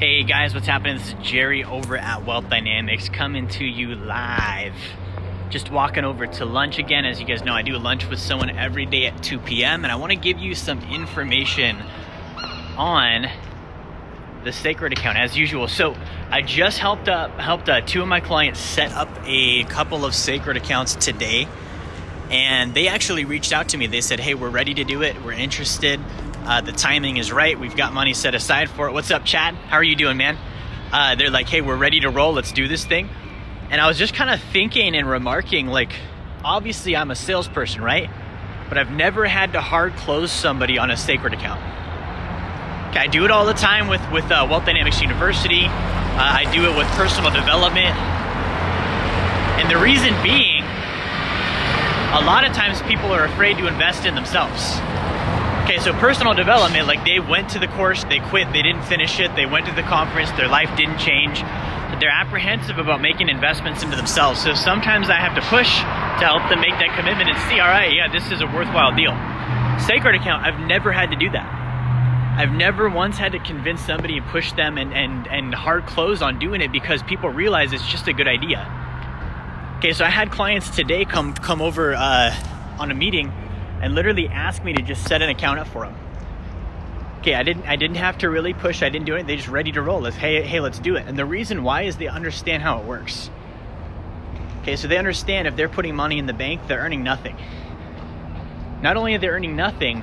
Hey guys, what's happening? This is Jerry over at Wealth Dynamics coming to you live. Just walking over to lunch again. As you guys know, I do lunch with someone every day at 2 p.m. and I want to give you some information on the Sacred Account as usual. So I just helped two of my clients set up a couple of Sacred Accounts today, and they actually reached out to me. They said, hey, we're ready to do it. We're interested. The timing is right. We've got money set aside for it. What's up, Chad? How are you doing, man? They're like, hey, we're ready to roll. Let's do this thing. And I was just kind of thinking and remarking, like, obviously I'm a salesperson, right? But I've never had to hard close somebody on a Sacred Account. Okay, I do it all the time with Wealth Dynamics University. I do it with personal development. And the reason being, a lot of times people are afraid to invest in themselves. Okay, so personal development, like they went to the course, they quit, they didn't finish it, they went to the conference, their life didn't change, but they're apprehensive about making investments into themselves. So sometimes I have to push to help them make that commitment and see, all right, yeah, this is a worthwhile deal. Sacred Account, I've never had to do that. I've never once had to convince somebody and push them and hard close on doing it because people realize it's just a good idea. Okay, so I had clients today come over on a meeting and literally asked me to just set an account up for them. Okay, I didn't have to really push. I didn't do it. They just ready to roll. Hey, let's do it. And the reason why is they understand how it works. Okay, so they understand if they're putting money in the bank, they're earning nothing. Not only are they earning nothing,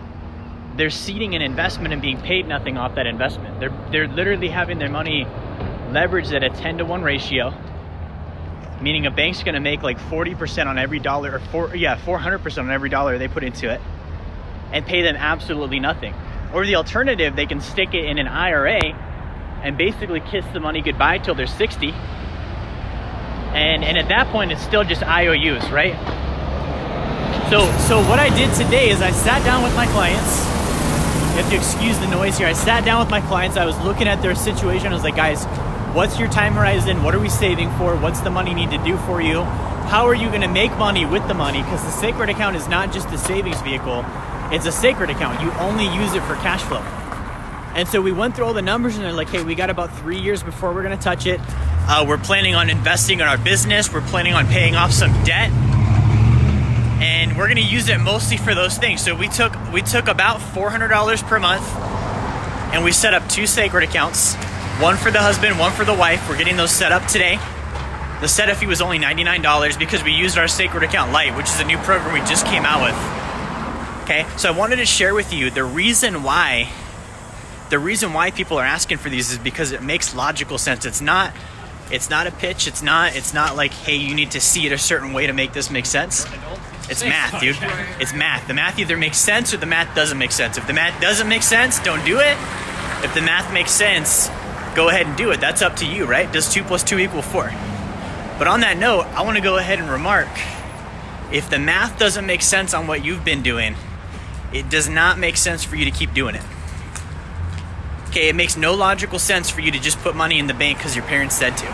they're seeding an investment and being paid nothing off that investment. They're literally having their money leveraged at a 10-to-1 ratio. Meaning a bank's gonna make like 40% on every dollar, or 400% on every dollar they put into it, and pay them absolutely nothing. Or the alternative, they can stick it in an IRA and basically kiss the money goodbye till they're 60. And at that point, it's still just IOUs, right? So what I did today is I sat down with my clients. You have to excuse the noise here. I sat down with my clients. I was looking at their situation. I was like, guys, what's your time horizon? What are we saving for? What's the money need to do for you? How are you gonna make money with the money? Because the Sacred Account is not just a savings vehicle, it's a Sacred Account. You only use it for cash flow. And so we went through all the numbers and they're like, hey, we got about 3 years before we're gonna touch it. We're planning on investing in our business. We're planning on paying off some debt. And we're gonna use it mostly for those things. So we took about $400 per month and we set up 2 Sacred Accounts. One for the husband, one for the wife. We're getting those set up today. The setup fee was only $99 because we used our Sacred Account Lite, which is a new program we just came out with. Okay, so I wanted to share with you the reason why people are asking for these is because it makes logical sense. It's not a pitch. It's not like, hey, you need to see it a certain way to make this make sense. It's math, dude. It's math. The math either makes sense or the math doesn't make sense. If the math doesn't make sense, don't do it. If the math makes sense, go ahead and do it. That's up to you, right? Does 2 + 2 = 4? But on that note, I want to go ahead and remark, if the math doesn't make sense on what you've been doing, it does not make sense for you to keep doing it. Okay, it makes no logical sense for you to just put money in the bank because your parents said to.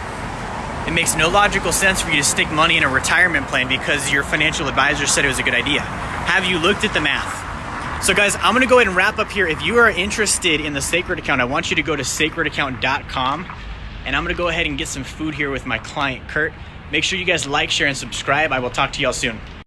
It makes no logical sense for you to stick money in a retirement plan because your financial advisor said it was a good idea. Have you looked at the math? So guys, I'm gonna go ahead and wrap up here. If you are interested in the Sacred Account, I want you to go to sacredaccount.com, and I'm gonna go ahead and get some food here with my client, Kurt. Make sure you guys like, share, and subscribe. I will talk to y'all soon.